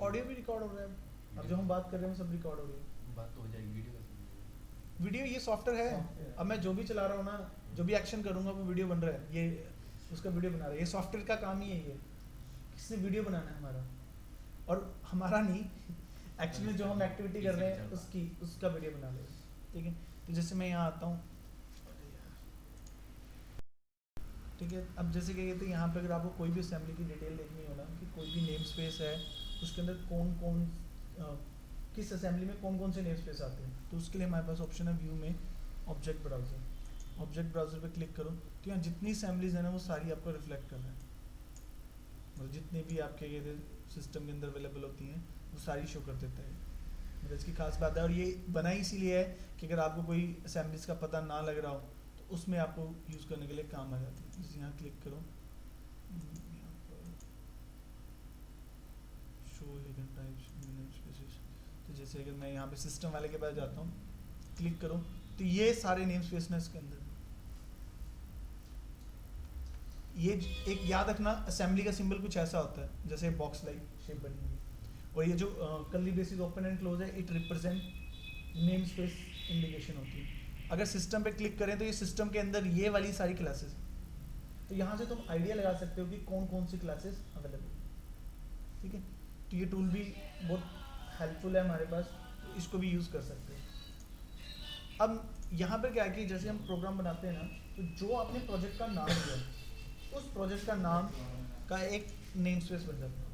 Audio भी record हो रहा है, अब जो हम बात कर रहे हैं सब रिकॉर्ड हो रही है। बात तो हो जाएगी, वीडियो कैसे? वीडियो ये सॉफ्टवेयर है, अब मैं जो भी चला रहा हूँ ना, जो भी एक्शन करूँगा वो वीडियो बन रहा है, ये उसका वीडियो बना रहा है, ये सॉफ्टवेयर का काम ही है, ये किसने वीडियो बनाना है हमारा, और हमारा नहीं एक्चुअली जो हम एक्टिविटी कर रहे हैं उसका वीडियो बना ले, ठीक है। तो जैसे मैं यहाँ आता हूँ, ठीक है, अब जैसे कि ये तो यहाँ पे अगर आपको कोई भी असेंबली की डिटेल देखनी हो ना, कि कोई भी नेम स्पेस है उसके अंदर कौन कौन किस असेंबली में कौन कौन से नेम स्पेस आते हैं, तो उसके लिए हमारे पास ऑप्शन है व्यू में ऑब्जेक्ट ब्राउज़र। ऑब्जेक्ट ब्राउज़र पे क्लिक करो तो यहाँ जितनी असेंबलीज है ना वो सारी आपको रिफ्लेक्ट कर रहा है, मतलब जितने भी आपके ये सिस्टम के अंदर अवेलेबल होती हैं वो सारी शो कर देता है, मतलब इसकी खास बात है। और ये बना ही इसीलिए है कि अगर आपको कोई असेंबलीज का पता ना लग रहा हो तो उसमें आपको यूज़ करने के लिए काम आ जाती है। जैसे यहाँ क्लिक करो, यहाँ पर show hidden types name spaces, तो जैसे अगर मैं यहाँ पे सिस्टम वाले के पास जाता हूँ, क्लिक करो तो ये सारे नेम स्पेस ना इसके अंदर। ये एक याद रखना, असेंबली का सिंबल कुछ ऐसा होता है जैसे बॉक्स लाइक शेप बनी हुई है, और ये जो curly braces open and close है, it represent name space indication होती है। अगर सिस्टम पे क्लिक करें तो ये सिस्टम के अंदर ये वाली सारी क्लासेस, तो यहाँ से तुम आइडिया लगा सकते हो कि कौन कौन सी क्लासेस अवेलेबल है, ठीक है। तो ये टूल भी बहुत हेल्पफुल है हमारे पास, तो इसको भी यूज़ कर सकते हो। अब यहाँ पर क्या है कि जैसे हम प्रोग्राम बनाते हैं ना, तो जो आपने प्रोजेक्ट का नाम दिया उस प्रोजेक्ट का नाम का एक नेम स्पेस बन जाता है,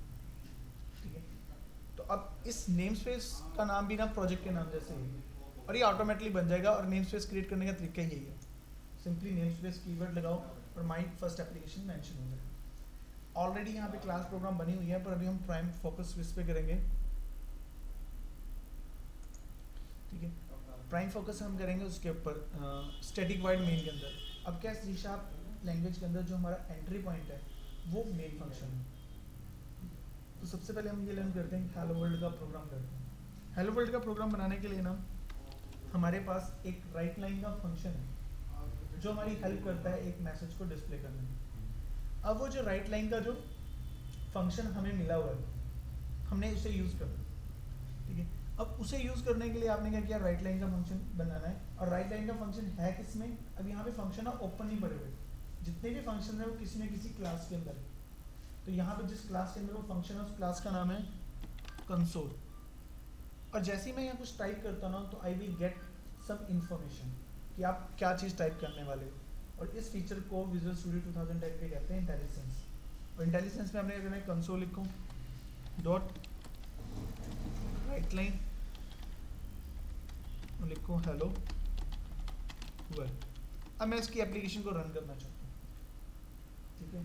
ठीक है। तो अब इस नेम स्पेस का नाम भी ना प्रोजेक्ट के नाम जैसे ही, और ये ऑटोमेटिकली बन जाएगा। और नेम स्पेस क्रिएट करने का तरीका यही है, सिंपली नेम स्पेस कीवर्ड लगाओ और माई फर्स्ट एप्लीकेशन मेंशन हो जाएगा। ऑलरेडी यहाँ पे क्लास प्रोग्राम बनी हुई है, पर अभी हम प्राइम फोकस इस पे करेंगे, ठीक है। प्राइम फोकस हम करेंगे उसके ऊपर स्टैटिक वाइड मेन के अंदर। अब क्या C# लैंग्वेज के अंदर जो हमारा एंट्री पॉइंट है वो मेन फंक्शन है। तो सबसे पहले हम ये लर्न करते हैं, हेलो वर्ल्ड का प्रोग्राम करते हैं। हेलो वर्ल्ड का प्रोग्राम बनाने के लिए ना हमारे पास एक राइट लाइन का फंक्शन है जो हमारी हेल्प करता है एक मैसेज को डिस्प्ले करने में। अब वो जो राइट लाइन का जो फंक्शन हमें मिला हुआ है हमने उसे यूज़ करना, ठीक है। अब उसे यूज़ करने के लिए आपने क्या किया, राइट लाइन का फंक्शन बनाना है। और राइट लाइन का फंक्शन है किसमें, अब यहाँ पे फंक्शन है ओपन नहीं पड़े हुए, जितने भी फंक्शन है वो किसी न किसी क्लास के अंदर है। तो यहाँ पे जिस क्लास के अंदर वो फंक्शन है उस क्लास का नाम है कंसोल। और जैसे ही मैं यहाँ कुछ टाइप करता हूँ तो I will get some information कि आप क्या चीज़ टाइप करने वाले हो। और इस फीचर को विजुअल स्टूडियो 2010 पे कहते हैं इंटेलिजेंस। और इंटेलिजेंस में हमने अगर मैं कंसोल लिखूँ डॉट राइट लाइन लिखूँ हेलो वर्ल्ड, अब मैं इसकी एप्लीकेशन को रन करना चाहता हूँ, ठीक है।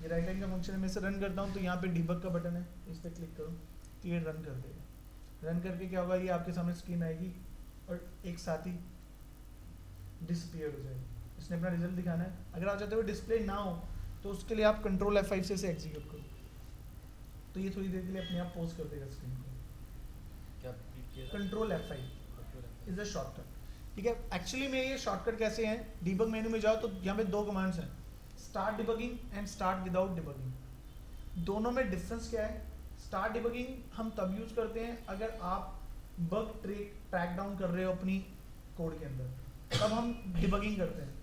ये राइट लाइन का फंक्शन है, मैं इसे रन करता हूँ तो यहाँ पे डिबग का बटन है, इस पर क्लिक करो तो ये रन कर देगा। रन करके क्या होगा, ये आपके सामने स्क्रीन आएगी और एक साथ ही डिसअपीयर हो जाएगी। इसने अपना रिजल्ट दिखाना है। अगर आप चाहते हो डिस्प्ले ना हो तो उसके लिए आप कंट्रोल F5 से इसे एग्जीक्यूट करो, तो ये थोड़ी देर के लिए अपने आप पॉज कर देगा स्क्रीन को। क्या control F5 is a shortcut, ठीक है। एक्चुअली में ये शॉर्टकट कैसे हैं, डीबग मेनू में जाओ तो यहाँ पे दो कमांड्स हैं, start debugging and start without debugging. दोनों में डिफरेंस क्या है, स्टार्ट डिबगिंग हम तब यूज करते हैं अगर आप बग ट्रैक डाउन कर रहे हो अपनी कोड के अंदर, तब हम डिबगिंग करते हैं।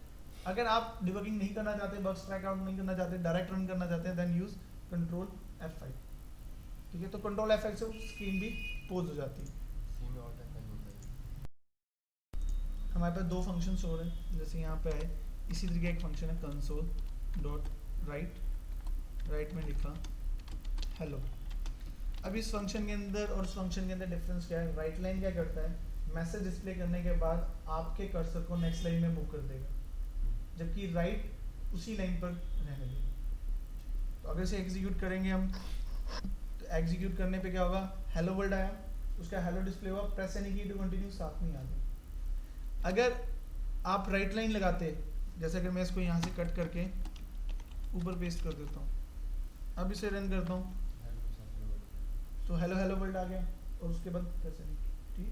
अगर आप डिबगिंग नहीं करना चाहते, बग्स ट्रैक आउट नहीं करना चाहते, डायरेक्ट रन करना चाहते हैं, देन यूज कंट्रोल F5, ठीक है। तो कंट्रोल F5 से स्क्रीन भी पोज हो जाती है। हमारे पास दो फंक्शंस हो रहे हैं, जैसे यहाँ पे है इसी तरीके एक फंक्शन है कंसोल डॉट राइट, राइट में लिखा हेलो। अब इस फंक्शन के अंदर और उस फंक्शन के अंदर डिफरेंस क्या है, राइट लाइन क्या करता है, मैसेज डिस्प्ले करने के बाद आपके कर्सर को नेक्स्ट लाइन में मूव कर देगा, जबकि राइट उसी लाइन पर रहने देगा। तो अगर इसे एग्जीक्यूट करेंगे हम, तो एग्जीक्यूट करने पे क्या होगा, हेलो वर्ल्ड आया, उसका हेलो डिस्प्ले हुआ, प्रेस एनी की टू कंटिन्यू साथ में आ गया। अगर आप राइट लाइन लगाते, जैसे अगर मैं इसको यहाँ से कट करके ऊपर पेस्ट कर देता हूँ, अब इसे रन करता हूँ तो हेलो हेलो वर्ल्ड आ गया, और उसके बाद प्रेस एनी की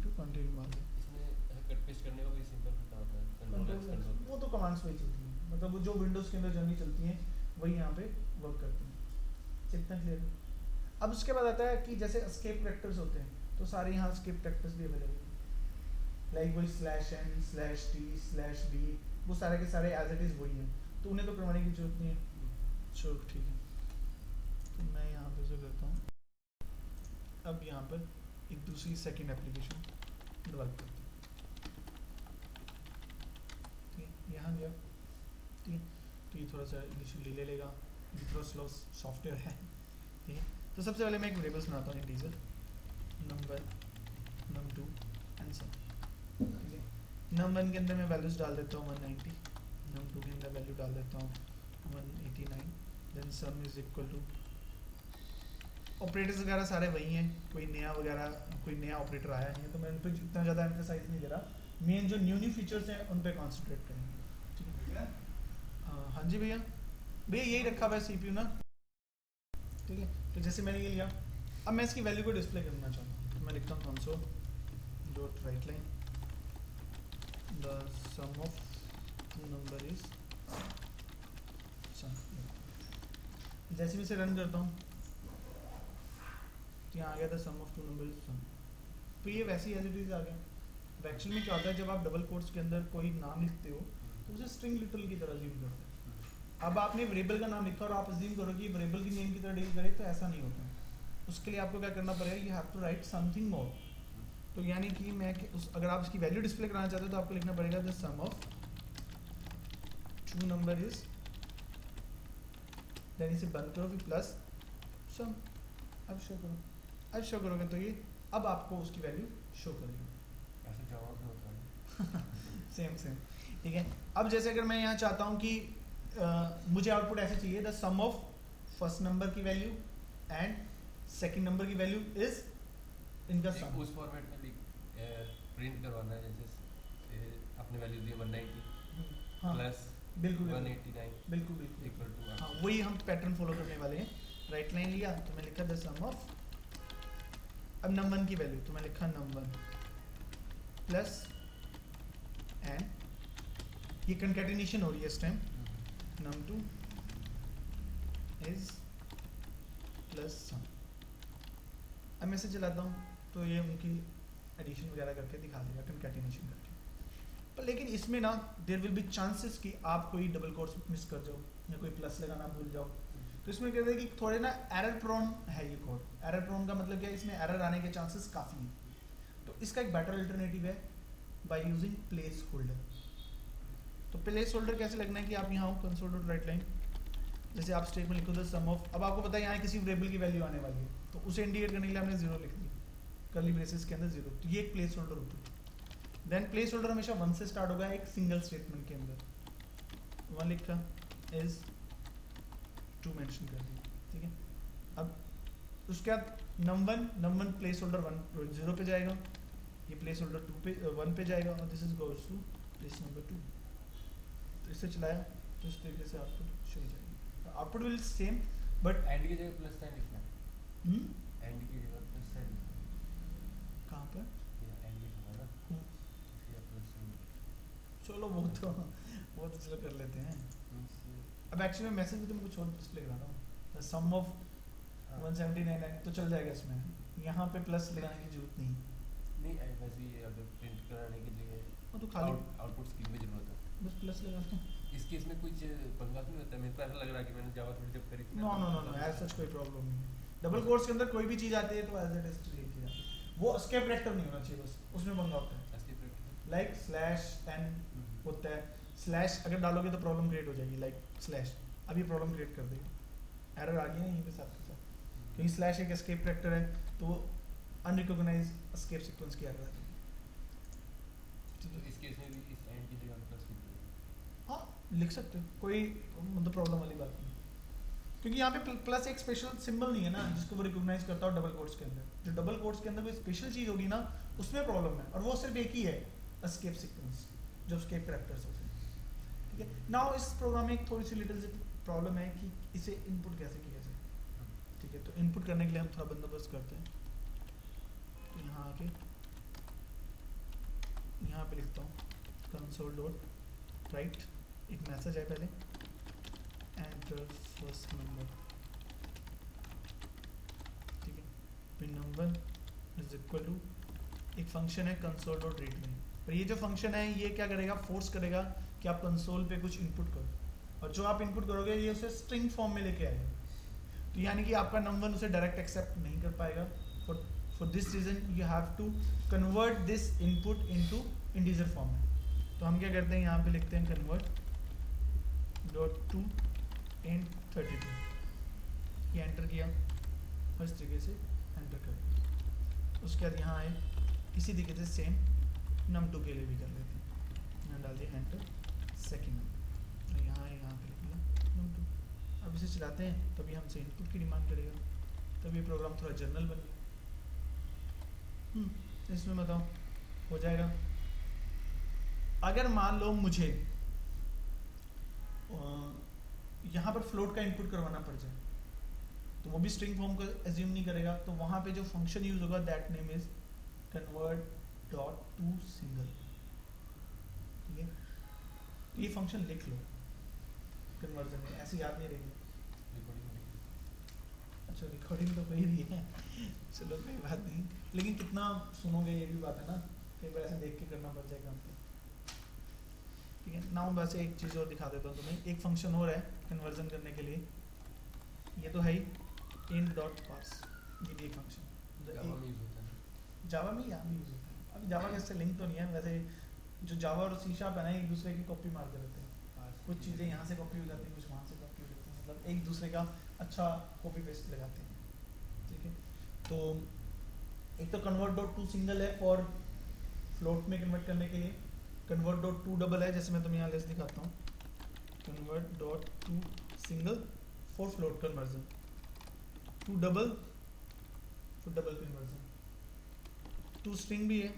टू कंटिन्यू मार दिया। इसमें कट पेस्ट करने का कोई सिंपल तरीका होता है, कंट्रोल वो तो कमांड्स में चलती हैं, मतलब वो जो विंडोज़ के अंदर जर्नी चलती हैं वही यहाँ पे वर्क करती हैं। इतना क्लियर है। अब उसके बाद आता है कि जैसे एस्केप वेक्टर्स होते हैं तो सारे यहाँ एस्केप वेक्टर्स भी अवेलेबल हैं, लाइक वही /n /t/b, वो सारे के सारे एज इट इज़ वही है, तो उन्हें तो करवाने की जरूरत नहीं है। चलो ठीक है, तो मैं यहाँ पे जो करता हूँ, अब यहाँ पर एक दूसरी सेकंड एप्लीकेशन डेवलप करता हूँ। ठीक है, यहाँ गया, ठीक है, तो ये थोड़ा सा इनिशियली ले लेगा, ये थोड़ा स्लो सॉफ्टवेयर है। ठीक है, तो सबसे पहले मैं एक वेरिएबल्स बनाता हूँ, integer num1 num2 and some. ठीक है, num1 के अंदर मैं वैल्यूज डाल देता हूँ 190, num2 के अंदर वैल्यू डाल देता हूँ 189, then sum is equal to, operators वगैरह सारे वही हैं, कोई नया ऑपरेटर आया नहीं है, तो मैं उन पर इतना ज़्यादा एम्फेसाइज नहीं दे रहा, मेन जो न्यू फीचर्स हैं उन पे कॉन्सेंट्रेट करेंगे। ठीक है, हाँ जी भैया, यही रखा हुआ है सीपीयू ना। ठीक है, तो जैसे मैंने ये लिया, अब मैं इसकी वैल्यू को डिस्प्ले करना चाहता हूँ, तो मैं लिखता हूँ console dot write line the sum of two number is sum. जैसे मैं इसे रन करता हूँ तो यहाँ आ गया था sum of two number is sum, तो ये वैसे ही एज इट इज आ गया। एक्चुअल में क्या होता है, जब आप डबल कोट्स के अंदर कोई नाम लिखते हो तो उसे स्ट्रिंग लिटल की तरह यूज करते हैं। अब आपने वेरिएबल का नाम लिखा और आप अज्यूम करो कि वेरिएबल की नेम की तरह डील करे, तो ऐसा नहीं होता। उसके लिए आपको क्या करना पड़ेगा, you have to write something more. तो यानी कि अगर आप इसकी वैल्यू डिस्प्ले कराना चाहते हो तो आपको लिखना पड़ेगा the sum of two number is, then इसे बंद करो फिर प्लस सम। अब शो करोगे तो ये अब आपको उसकी वैल्यू शो करेगी। ऐसे जावा में होता है। सेम। ठीक है, अब जैसे अगर मैं यहाँ चाहता हूँ कि मुझे आउटपुट ऐसे चाहिए, the sum of first number की वैल्यू एंड सेकंड नंबर की वैल्यू इज इनका सम। उस फॉर्मेट में प्रिंट करवाना है, जैसे आपने वैल्यू दी 190 हाँ, प्लस बिल्कुल 189 बिल्कुल इक्वल टू, हाँ, वही हम पैटर्न फॉलो करने वाले हैं। राइट लाइन लिया तो मैं लिखा द सम ऑफ, अब num1 की वैल्यू तो मैं लिखा num1 प्लस एंड ये कंकैटिनेशन हो रही है इस टाइम, num2 इज प्लस सम। अब मैं इसे चलाता हूँ तो ये उनकी एडिशन वगैरह करके दिखा देगा कंकैटिनेशन करके। पर लेकिन इसमें ना देयर विल बी चांसेस कि आप कोई डबल कोट्स मिस कर जाओ या कोई प्लस लगाना भूल जाओ, तो इसमें कहते हैं कि थोड़े ना एरर प्रोन है ये कोड। एरर प्रोन का मतलब क्या है, इसमें एरर आने के चांसेस काफ़ी हैं। तो इसका एक बेटर अल्टरनेटिव है बाय यूजिंग प्लेस होल्डर। तो प्लेस होल्डर कैसे लगना है कि आप यहाँ कंसोल डॉट राइट लाइन, जैसे आप स्टेटमेंट लिखो द सम ऑफ, अब आपको पता है यहाँ किसी वेरिएबल की वैल्यू आने वाली है, तो उसे इंडिकेट करने के लिए आपने 0 लिख दिया, कर्ली ब्रेसेस के अंदर 0, तो ये एक प्लेस होल्डर होता है। देन प्लेस होल्डर हमेशा 1 से स्टार्ट होगा एक सिंगल स्टेटमेंट के अंदर, 1 लिखा इज 2 मेंशन कर दिया। ठीक है, अब उसके बाद num1 प्लेस होल्डर 0 पे जाएगा, ये प्लेस होल्डर 2 पे 1 पे जाएगा, और this is goes to place number 2। तो इसे चलाया तो इस तरीके से आउटपुट शो हो जाएगी। Output will same but and की जगह प्लस साइन लिखना है, एंड की जगह प्लस साइन लिखना है, कहाँ पर या एंड लिखना है ना, या प्लस साइन। चलो वो तो चलो कर लेते हैं। अब एक्चुअली मैं मैसेज भी तो मैं कुछ और डिस्प्ले करा रहा हूँ, द सम ऑफ 179 तो चल जाएगा इसमें, यहाँ पे प्लस लगाने की जरूरत नहीं। नहीं वैसे ही अगर प्रिंट कराने की जगह वो तो खाली आउटपुट स्क्रीन में जरूरत है। बस प्लस लगा दो। इस केस में कुछ पंगा तो नहीं होता, मेरे को ऐसा लग रहा है कि मैंने जावा थोड़ी जब करी थी नो ऐसा सच कोई प्रॉब्लम नहीं है। डबल कोट्स के अंदर कोई भी चीज़ आती है तो एज इट इज ट्रीट किया, वो एस्केप वेक्टर नहीं होना चाहिए, बस उसमें पंगा होता है। लाइक /n होता है, स्लैश अगर डालोगे तो प्रॉब्लम क्रिएट हो जाएगी, लाइक स्लैश अभी प्रॉब्लम क्रिएट कर देगा, एरर आ गई ना यहीं पे साथ के साथ, क्योंकि स्लैश एक एस्केप वेक्टर है तो अनरिकॉग्नाइज एस्केप सीक्वेंस की एरर आती है। तो इस केस में भी इस एंड की जगह प्लस लिख दो। हाँ लिख सकते हो, कोई मतलब प्रॉब्लम वाली बात नहीं, क्योंकि यहाँ पे प्लस एक स्पेशल सिंबल नहीं है ना जिसको वो रिकॉग्नाइज करता हो डबल कोट्स के अंदर। जो डबल कोट्स के अंदर कोई स्पेशल चीज़ होगी ना उसमें प्रॉब्लम है, और वो सिर्फ एक ही है, एस्केप सीक्वेंस, जो एस्केप कैरेक्टर्स होते हैं। ठीक है, नाउ इस प्रोग्राम में एक थोड़ी सी लिटिल सी प्रॉब्लम है कि इसे इनपुट कैसे किया जाए। ठीक है, तो इनपुट करने के लिए हम थोड़ा बंदोबस्त करते हैं। तो यहाँ आके यहाँ पे लिखता हूँ कंसोल डॉट राइट, एक मैसेज है पहले, enter first number num1 is equal to एक फंक्शन है कंसोल डॉट रीड में, और ये जो फंक्शन है ये क्या करेगा, फोर्स करेगा कि आप कंसोल पे कुछ इनपुट करो, और जो आप इनपुट करोगे ये उसे स्ट्रिंग फॉर्म में लेके आएगा। तो यानी कि आपका नंबर उसे डायरेक्ट एक्सेप्ट नहीं कर पाएगा। For this reason you have to convert this input into integer form में। तो हम क्या करते हैं, यहाँ पे लिखते हैं कन्वर्ट डॉट टू इंट 32, ये एंटर किया और इस तरीके से एंटर कर दिया। उसके बाद यहाँ आए, इसी तरीके से सेम num2 के लिए भी कर लेते हैं, यहाँ डाल दिया एंटर सेकेंड नंबर, यहाँ है, यहाँ पे लिख दिया num2। अब इसे चलाते हैं तभी हमसे इनपुट की डिमांड करेगा, तब ये प्रोग्राम थोड़ा जर्नल बन गया। इसमें बताओ हो जाएगा। अगर मान लो मुझे यहाँ पर फ्लोट का इनपुट करवाना पड़ जाए, तो वो भी स्ट्रिंग फॉर्म को एज्यूम नहीं करेगा, तो वहाँ पे जो फंक्शन यूज होगा that name is convert dot to single. ठीक है, ये फंक्शन लिख लो कन्वर्जन में, ऐसे याद नहीं रहेगी। अच्छा रिकॉर्डिंग तो कोई नहीं है, चलो कोई बात नहीं, लेकिन कितना सुनोगे ये भी बात है ना, कई बार ऐसे देख के करना पड़ जाएगा हमको। ठीक है ना, बस एक चीज़ और दिखा देता हूँ तुम्हें, एक फंक्शन और है कन्वर्जन करने के लिए, ये तो है ही int डॉट पास, ये भी एक फंक्शन जावा में यहाँ भी यूज होता है। अब जावा के इससे लिंक तो नहीं है, वैसे जो जावा और सी शार्प है ना एक दूसरे की कॉपी मारते रहते हैं, कुछ चीज़ें यहाँ से कॉपी हो जाती हैं, कुछ वहाँ से कॉपी हो जाती हैं, मतलब एक दूसरे का अच्छा कॉपी पेस्ट लगाते हैं। ठीक है, तो एक तो कन्वर्ट डॉट टू सिंगल है फॉर फ्लोट में कन्वर्ट करने के लिए, कन्वर्ट डॉट टू डबल है, जैसे मैं तुम्हें यहाँ लिस्ट दिखाता हूँ, convert dot to single for float conversion, to double for double conversion, to string भी है,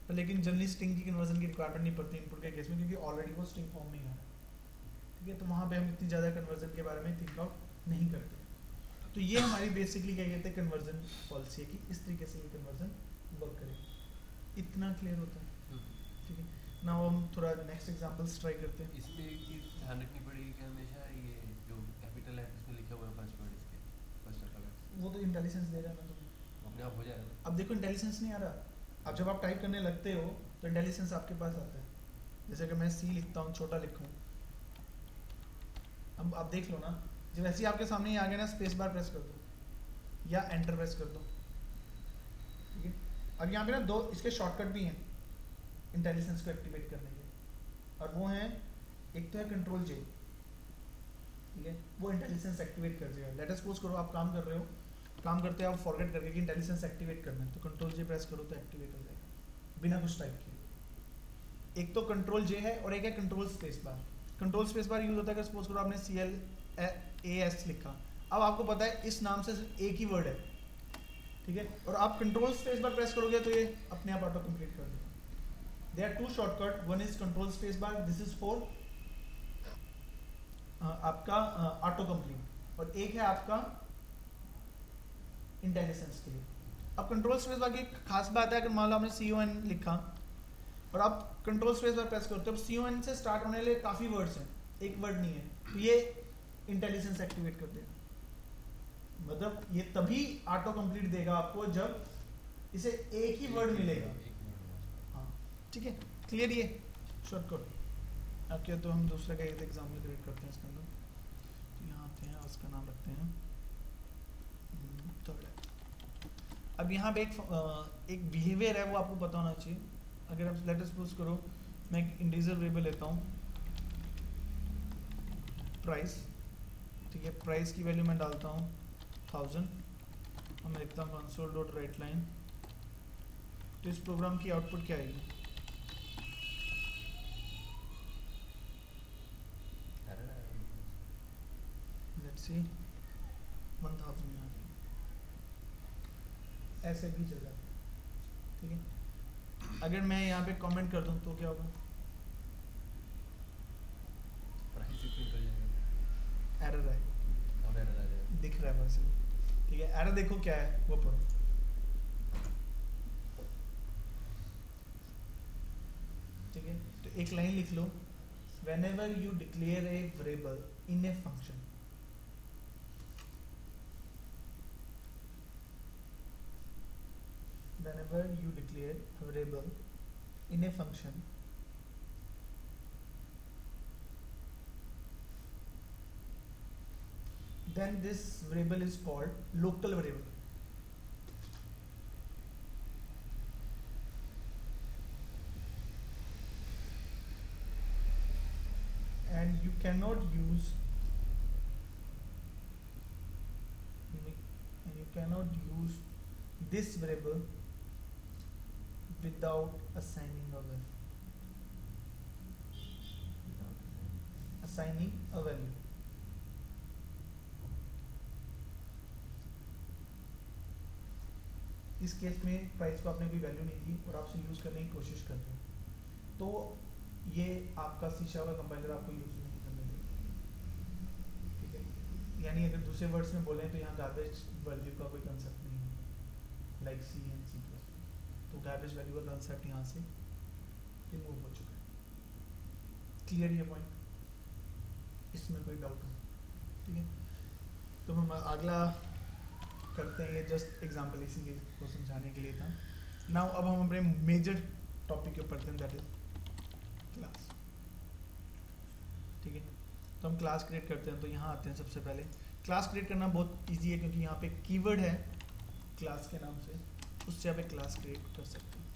पर लेकिन जनरली स्ट्रिंग की कन्वर्जन की रिक्वायरमेंट नहीं पड़ती इनपुट के केस में, क्योंकि ऑलरेडी वो स्ट्रिंग फॉर्म में ही आ रहा है। ठीक है, तो वहाँ पे हम इतनी ज़्यादा कन्वर्जन के बारे में थिंक आउट नहीं करते। तो ये हमारी बेसिकली क्या कहते हैं कन्वर्जन पॉलिसी है, कि इस तरीके से ये कन्वर्जन वर्क करेगा। इतना क्लियर होता है। ठीक है, ना हम थोड़ा नेक्स्ट एग्जांपल्स ट्राई करते हैं। इसमें एक चीज़ ध्यान रखनी पड़ेगी कि हमेशा ये जो कैपिटल है इसमें लिखा हुआ है फर्स्ट वर्ड, इसके फर्स्ट अल्फाबेट, वो तो इंटेलिजेंस देगा ना तुम्हें, अपने आप हो जाएगा। अब देखो इंटेलिजेंस नहीं आ रहा, अब जब आप टाइप करने लगते हो तो इंटेलिजेंस आपके पास आता है। जैसे कि मैं सी लिखता हूँ, छोटा लिखूँ, अब आप देख लो ना, जब ऐसे ही आपके सामने ही आ गया ना, स्पेस बार प्रेस कर दो या एंटर प्रेस कर दो। ठीक है, अब यहाँ पे ना दो इसके शॉर्टकट भी हैं इंटेलिजेंस को एक्टिवेट करने के, और वो हैं, एक तो है कंट्रोल जे। ठीक है, वो इंटेलिजेंस एक्टिवेट कर देगा। लेट अस सपोज करो आप काम कर रहे हो, काम करते हैं आप फॉरगेट करके कि इंटेलिजेंस एक्टिवेट करना है, तो कंट्रोल जे प्रेस करो तो एक्टिवेट हो जाएगा बिना कुछ टाइप किए। एक तो कंट्रोल जे है और एक है कंट्रोल स्पेस बार। कंट्रोल स्पेस बार यूज होता है, सपोज करो आपने CLAS लिखा, अब आपको पता है इस नाम से सिर्फ एक ही वर्ड है। ठीक है, और आप कंट्रोल स्पेस बार प्रेस करोगे तो ये अपने आप ऑटो कंप्लीट कर देगा। There are two shortcut, one is control space bar, this is for आपका ऑटो कंप्लीट, और एक है आपका इंटेलिजेंस के लिए। अब कंट्रोल स्पेस बार की खास बात है, अगर मान लो आपने CON लिखा और आप कंट्रोल स्पेस बार प्रेस करते हो, अब CON से स्टार्ट होने लिए काफी वर्ड्स हैं, एक वर्ड नहीं है, तो ये इंटेलिजेंस एक्टिवेट कर देगा। मतलब ये तभी ऑटो कंप्लीट देगा आपको जब इसे एक ही वर्ड मिलेगा। हाँ ठीक है, क्लियर ये शॉर्टकट। अब क्या, तो हम दूसरे का एक एग्जाम्पल क्रिएट करते हैं इसके अंदर, तो यहाँ आते हैं, उसका नाम रखते हैं थर्ड है। अब यहाँ पे एक बिहेवियर है, वो आपको पता होना चाहिए। अगर आप लेट अस सपोज करो मैं एक इंटीजर वेरिएबल लेता हूँ प्राइस। ठीक है, प्राइस की वैल्यू मैं डालता हूँ 1000 और मैं लिखता हूँ कंसोल डॉट राइट लाइन। तो इस प्रोग्राम की आउटपुट क्या आएगी? लेट्स सी 1000 यहाँ पे ऐसे भी चल जाता है। ठीक है, अगर मैं यहाँ पे कमेंट कर दूँ तो क्या होगा? एरर है, दिख रहा है बस। ठीक है, एरर देखो क्या है वो पढ़ो। ठीक है, तो एक लाइन लिख लो, whenever you declare a variable in a function, whenever you declare a variable in a function, then this variable is called local variable. And you cannot use this variable without assigning a value. Assigning a value. इस case में price को आपने कोई value नहीं दी और आपसे use करने की कोशिश कर रहे हो, तो ये आपका सी# का कंपाइलर आपको यूज नहीं करने देगा, ठीक है। यानी अगर दूसरे वर्ड्स में बोलें तो यहाँ गार्बेज वैल्यू का कोई कंसेप्ट नहीं है like C and C plus plus, तो गार्बेज वैल्यू का कंसेप्ट यहाँ से रिमूव हो चुका है। क्लियर ये पॉइंट, इसमें कोई डाउट हो, ठीक है। तो हम अगला करते हैं, ये जस्ट एग्जाम्पल इसी को समझाने के लिए था। नाउ अब हम अपने मेजर टॉपिक के ऊपर थे, दैट इज क्लास, ठीक है। तो हम क्लास क्रिएट करते हैं, तो यहाँ आते हैं। सबसे पहले क्लास क्रिएट करना बहुत इजी है, क्योंकि यहाँ पे कीवर्ड है क्लास के नाम से, उससे आप एक क्लास क्रिएट कर सकते हैं।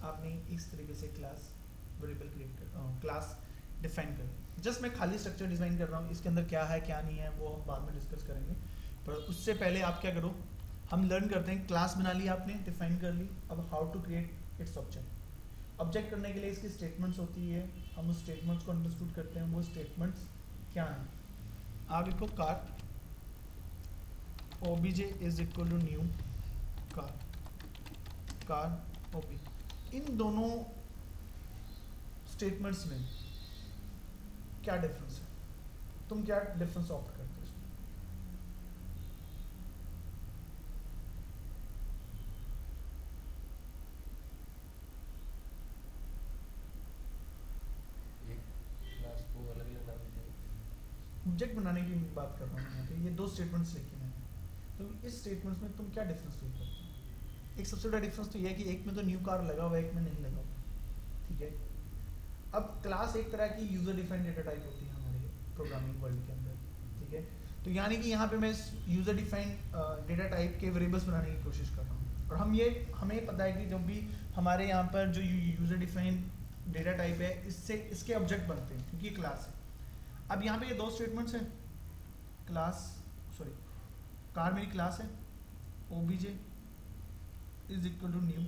आपने इस तरीके से क्लास वेरिएबल क्रिएट कर क्लास डिफाइन कर। जस्ट मैं खाली स्ट्रक्चर डिजाइन कर रहा हूँ, इसके अंदर क्या है क्या नहीं है वो हम बाद में डिस्कस करेंगे, पर उससे पहले आप क्या करो, हम लर्न करते हैं। क्लास बना ली आपने, डिफाइन कर ली, अब how to create its object. Object करने के लिए इसकी स्टेटमेंट्स होती है, हम उस स्टेटमेंट्स को अंडरस्टूड करते हैं। वो स्टेटमेंट्स क्या हैं, आप लिखो car obj is equal to new car ob। इन दोनों स्टेटमेंट्स में क्या डिफरेंस है, तुम क्या डिफरेंस ऑप्ट करते हो इसमें? एक क्लास को अलग अलग नाम देते हैं। ऑब्जेक्ट बनाने की बात कर रहा हूँ यहाँ पे, ये दो स्टेटमेंट्स लिखी मैंने, तो इस स्टेटमेंट्स में तुम क्या डिफरेंस फील करते हो? एक सबसे बड़ा डिफरेंस तो ये है कि एक में तो न्यू कार लगा हुआ है, एक में नहीं लगा हुआ, ठीक है। अब क्लास एक तरह की यूजर डिफाइंड डेटा टाइप होती है हमारे प्रोग्रामिंग वर्ल्ड के अंदर, ठीक है। तो यानी कि यहाँ पे मैं यूजर डिफाइंड डेटा टाइप के वेरिएबल्स बनाने की कोशिश कर रहा हूँ, और हमें पता है कि जब भी हमारे यहाँ पर जो यूजर डिफाइंड डेटा टाइप है, इससे इसके ऑब्जेक्ट बनते हैं, क्योंकि क्लास है। अब यहाँ पे ये दो स्टेटमेंट्स हैं, कार मेरी क्लास है, obj is equal to new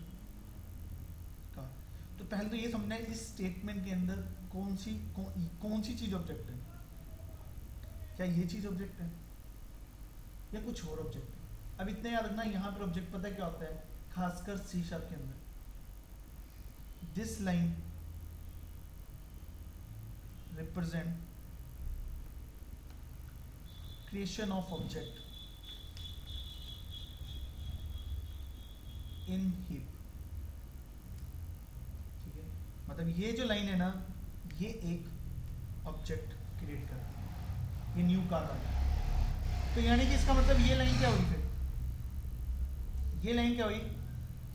car. तो पहले तो ये समझना है इस स्टेटमेंट के अंदर कौन सी चीज ऑब्जेक्ट है। क्या ये चीज ऑब्जेक्ट है या कुछ और ऑब्जेक्ट है? अब इतने याद रखना, यहाँ पर ऑब्जेक्ट पता है क्या होता है, खासकर सी# के अंदर, this line represent creation of object in heap, ठीक है। मतलब ये जो लाइन है ना, ये एक ऑब्जेक्ट क्रिएट करती है, ये न्यू कार वाला। तो यानी कि इसका मतलब ये लाइन क्या हुई, फिर ये लाइन क्या हुई,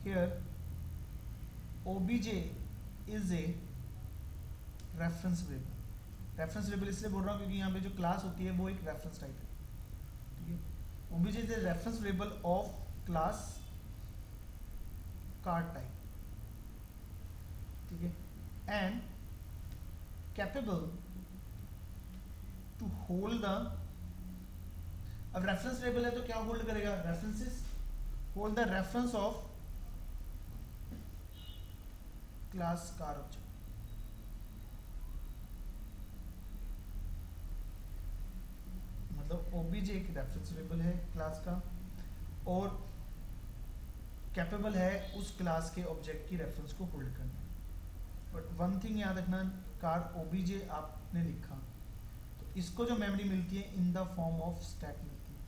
here obj is a reference variable. Reference variable इसलिए बोल रहा हूँ क्योंकि यहाँ पे जो क्लास होती है वो एक रेफरेंस टाइप है, ठीक है। obj is a reference variable of class car type, ठीक है, and capable to hold the. अब रेफरेंस वेरिएबल है तो क्या होल्ड करेगा, references, hold the reference of class car object. मतलब obj एक रेफरेंस वेरिएबल है क्लास का, और कैपेबल है उस क्लास के ऑब्जेक्ट की रेफरेंस को होल्ड करने। बट वन थिंग याद रखना, कार obj आपने लिखा तो इसको जो मेमोरी मिलती है in the form of stack मिलती है,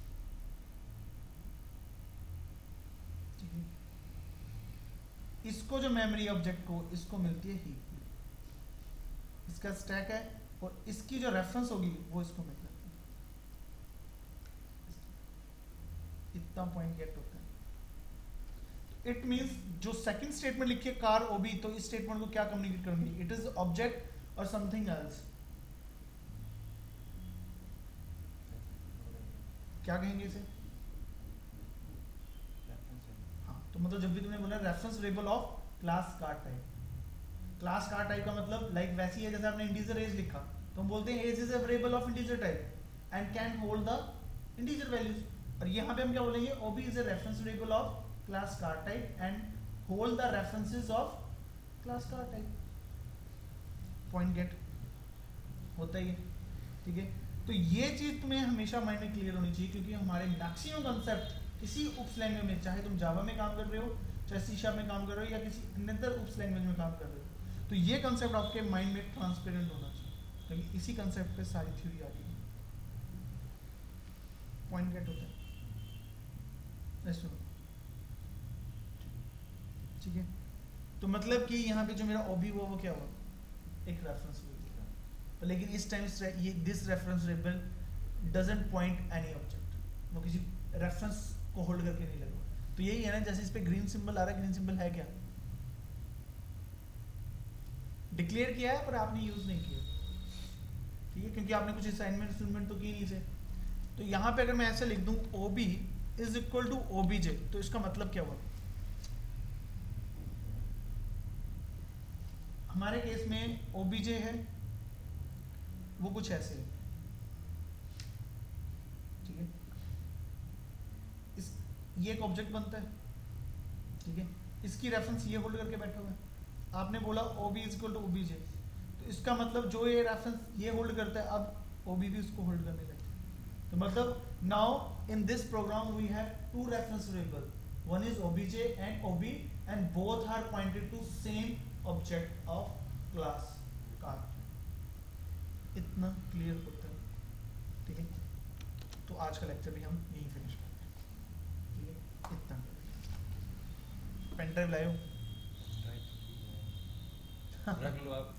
ठीक है। इसको जो मेमोरी ऑब्जेक्ट को इसको मिलती है हीप में, इसका स्टैक है, और इसकी जो रेफरेंस होगी वो इसको मिल जाती है। इतना पॉइंट गेट होता है, इट मींस जो सेकंड स्टेटमेंट लिखी है कार ओबी, तो इस स्टेटमेंट को क्या कम्युनिकेट करूंगी, इट इज ऑब्जेक्ट और समथिंग एल्स, क्या कहेंगे इसे? हाँ, तो मतलब जब भी तुमने बोला reference variable of class car type, class car type का मतलब लाइक वैसी है जैसे आपने इंटीजर एज लिखा, तो हम बोलते हैं age is a variable of integer type and can hold the integer values, और यहाँ पे हम क्या बोलेंगे, O B is a reference variable of class car type and hold the references of class car type. Point get होता ही है, ठीक है। तो ये चीज तुम्हें हमेशा माइंड में क्लियर होनी चाहिए, क्योंकि हमारे मैक्सिमम कंसेप्ट किसी उप्स लैंग्वेज में, चाहे तुम जावा में काम कर रहे हो, चाहे सी शार्प में काम कर रहे हो, या किसी अन्य उप्स लैंग्वेज में काम कर रहे हो, तो ये कंसेप्ट आपके माइंड में ट्रांसपेरेंट होना चाहिए, क्योंकि इसी कंसेप्ट पे सारी थ्योरी आ रही है। पॉइंट गेट होता है, सुनो, ठीक है। तो मतलब कि यहाँ पे जो मेरा ओबी वो क्या हुआ, एक रेफरेंस वेरिएबल है, तो लेकिन इस टाइम ये this reference variable doesn't point any object, वो किसी रेफरेंस को होल्ड करके नहीं लगा। तो यही है ना, जैसे इस पे ग्रीन सिंबल आ रहा है, ग्रीन सिंबल है क्या, डिक्लेयर किया है पर आपने यूज नहीं किया, ठीक है, क्योंकि आपने कुछ असाइनमेंट तो की नहीं से। तो यहाँ पे अगर मैं ऐसे लिख दूं ओबी इज इक्वल टू ओबीजे, तो इसका मतलब क्या हुआ, हमारे केस में ओबीजे है वो कुछ ऐसे है, ठीक है, इस ये एक ऑब्जेक्ट बनता है, ठीक है, इसकी रेफरेंस ये होल्ड करके बैठा हुआ है, आपने बोला ओबी इज इक्वल टू ओबीजे, तो इसका मतलब जो ये रेफरेंस ये होल्ड करता है, अब ओबी भी उसको होल्ड करने लगता है। तो मतलब now in this program we have two reference variable, one is OBJ and OB, and both are pointed to same object of class car. इतना क्लियर होता है, ठीक है। तो आज का लेक्चर भी हम यहीं फिनिश करते हैं, ठीक है, इतना। पेन ड्राइव लाए हो? रख लो आप।